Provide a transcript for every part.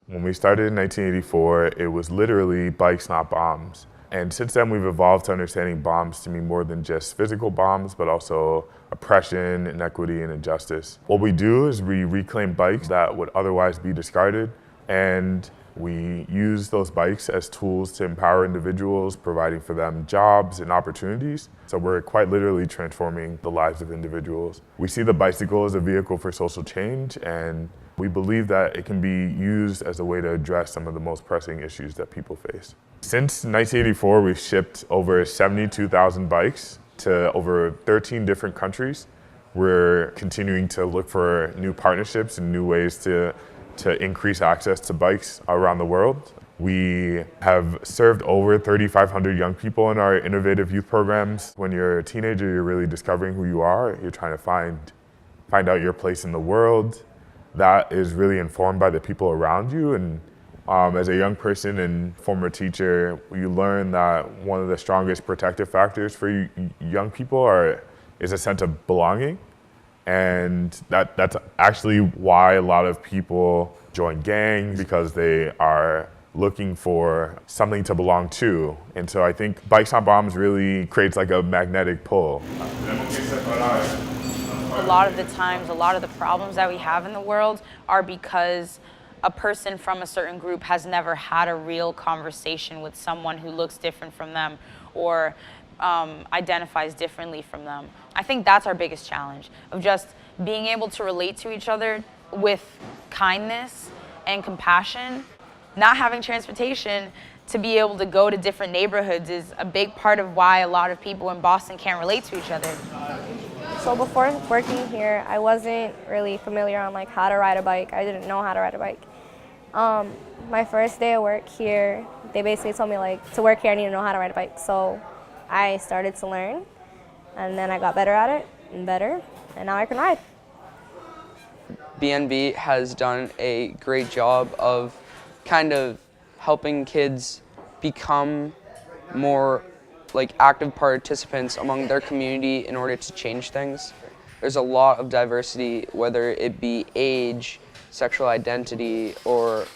When we started in 1984, it was literally bikes, not bombs. And since then, we've evolved to understanding bombs to mean more than just physical bombs, but also oppression, inequity, and injustice. What we do is we reclaim bikes that would otherwise be discarded, and we use those bikes as tools to empower individuals, providing for them jobs and opportunities. So we're quite literally transforming the lives of individuals. We see the bicycle as a vehicle for social change, and we believe that it can be used as a way to address some of the most pressing issues that people face. Since 1984, we've shipped over 72,000 bikes to over 13 different countries. We're continuing to look for new partnerships and new ways to increase access to bikes around the world. We have served over 3,500 young people in our innovative youth programs. When you're a teenager, you're really discovering who you are. You're trying to find out your place in the world. That is really informed by the people around you. And as a young person and former teacher, you learn that one of the strongest protective factors for young people is a sense of belonging. And that's actually why a lot of people join gangs, because they are looking for something to belong to. And so I think Bikes Not Bombs really creates like a magnetic pull. A lot of the times, a lot of the problems that we have in the world are because a person from a certain group has never had a real conversation with someone who looks different from them or identifies differently from them. I think that's our biggest challenge, of just being able to relate to each other with kindness and compassion. Not having transportation to be able to go to different neighborhoods is a big part of why a lot of people in Boston can't relate to each other. So before working here, I wasn't really familiar on like how to ride a bike. I didn't know how to ride a bike. My first day of work here, they basically told me like to work here I need to know how to ride a bike. So I started to learn, and then I got better at it and better, and now I can ride. BNB has done a great job of kind of helping kids become more like active participants among their community in order to change things. There's a lot of diversity, whether it be age, sexual identity, or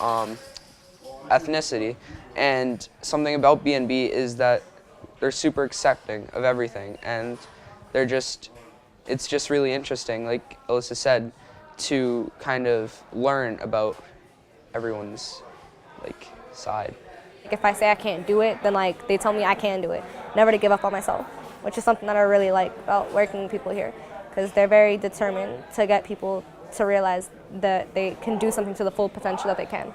ethnicity. And something about BNB is that they're super accepting of everything, and it's just really interesting, like Alyssa said, to kind of learn about everyone's like side. If I say I can't do it, then like they tell me I can do it. Never to give up on myself, which is something that I really like about working with people here, because they're very determined to get people to realize that they can do something to the full potential that they can.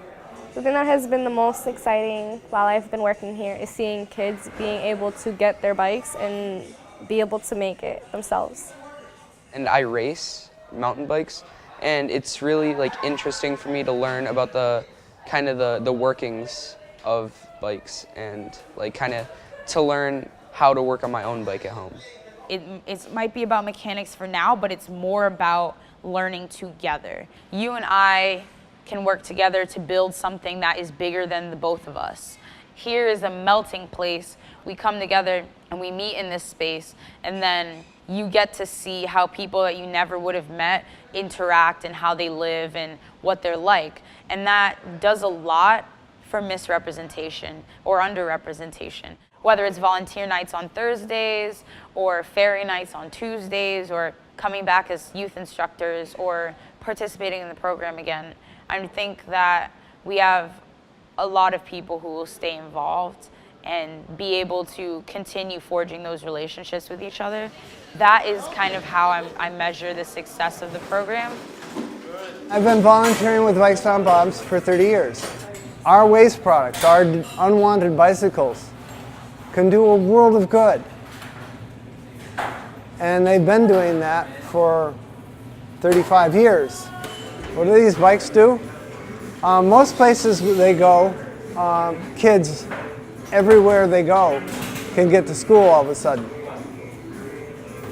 The thing that has been the most exciting while I've been working here is seeing kids being able to get their bikes and be able to make it themselves. And I race mountain bikes, and it's really like interesting for me to learn about the kind of the workings of bikes, and like kind of to learn how to work on my own bike at home. It might be about mechanics for now, but it's more about learning together. You and I can work together to build something that is bigger than the both of us. Here is a melting place. We come together and we meet in this space, and then you get to see how people that you never would have met interact and how they live and what they're like. And that does a lot for misrepresentation or underrepresentation. Whether it's volunteer nights on Thursdays or ferry nights on Tuesdays or coming back as youth instructors or participating in the program again. I think that we have a lot of people who will stay involved and be able to continue forging those relationships with each other. That is kind of how I measure the success of the program. I've been volunteering with Bikes Not Bombs for 30 years. Our waste products, our unwanted bicycles, can do a world of good. And they've been doing that for 35 years. What do these bikes do? Most places they go, kids everywhere they go can get to school all of a sudden.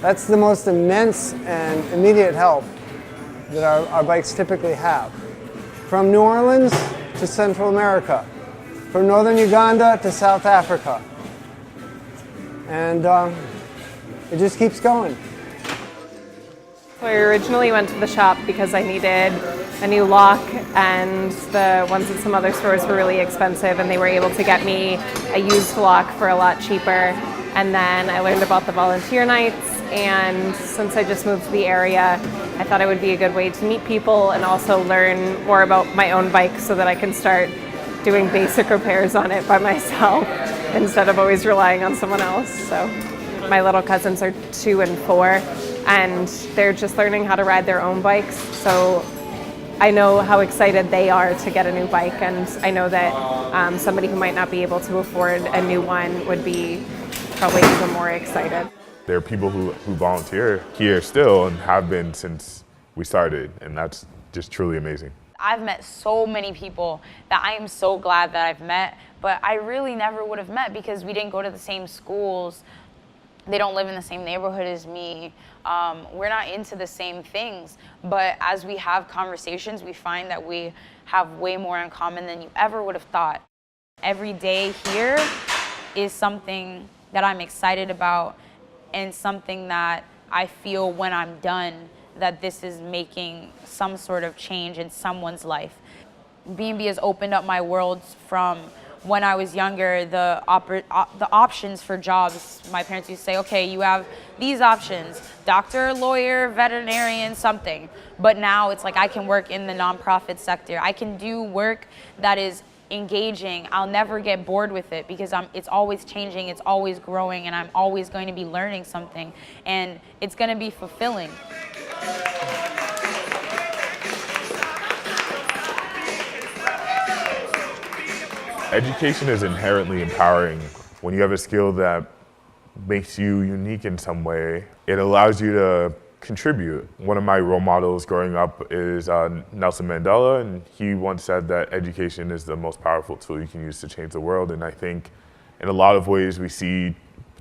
That's the most immense and immediate help that our bikes typically have. From New Orleans to Central America, from northern Uganda to South Africa. And it just keeps going. So I originally went to the shop because I needed a new lock, and the ones at some other stores were really expensive, and they were able to get me a used lock for a lot cheaper. And then I learned about the volunteer nights, and since I just moved to the area, I thought it would be a good way to meet people and also learn more about my own bike so that I can start doing basic repairs on it by myself instead of always relying on someone else. So my little cousins are 2 and 4, and they're just learning how to ride their own bikes. So I know how excited they are to get a new bike, and I know that somebody who might not be able to afford a new one would be probably even more excited. There are people who volunteer here still and have been since we started, and that's just truly amazing. I've met so many people that I am so glad that I've met, but I really never would have met because we didn't go to the same schools. They don't live in the same neighborhood as me. We're not into the same things, but as we have conversations, we find that we have way more in common than you ever would have thought. Every day here is something that I'm excited about and something that I feel when I'm done that this is making some sort of change in someone's life. B&B has opened up my world from when I was younger, the options for jobs. My parents used to say, okay, you have these options, doctor, lawyer, veterinarian, something. But now it's like I can work in the nonprofit sector. I can do work that is engaging. I'll never get bored with it because it's always changing, it's always growing, and I'm always going to be learning something, and it's going to be fulfilling. Education is inherently empowering. When you have a skill that makes you unique in some way, it allows you to contribute. One of my role models growing up is Nelson Mandela, and he once said that education is the most powerful tool you can use to change the world. And I think in a lot of ways we see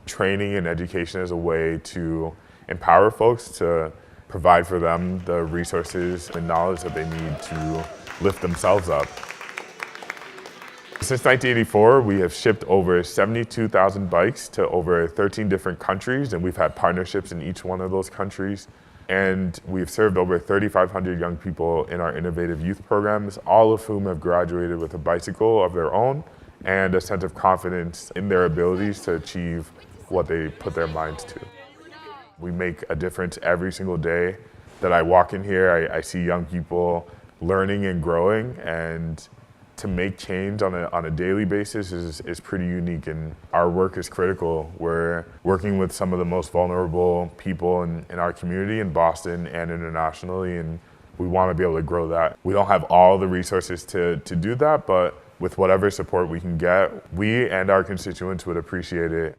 training and education as a way to empower folks, to provide for them the resources and knowledge that they need to lift themselves up. Since 1984, we have shipped over 72,000 bikes to over 13 different countries, and we've had partnerships in each one of those countries. And we've served over 3,500 young people in our innovative youth programs, all of whom have graduated with a bicycle of their own and a sense of confidence in their abilities to achieve what they put their minds to. We make a difference every single day that I walk in here. I see young people learning and growing, and to make change on a daily basis is pretty unique, and our work is critical. We're working with some of the most vulnerable people in our community in Boston and internationally, and we want to be able to grow that. We don't have all the resources to do that, but with whatever support we can get, we and our constituents would appreciate it.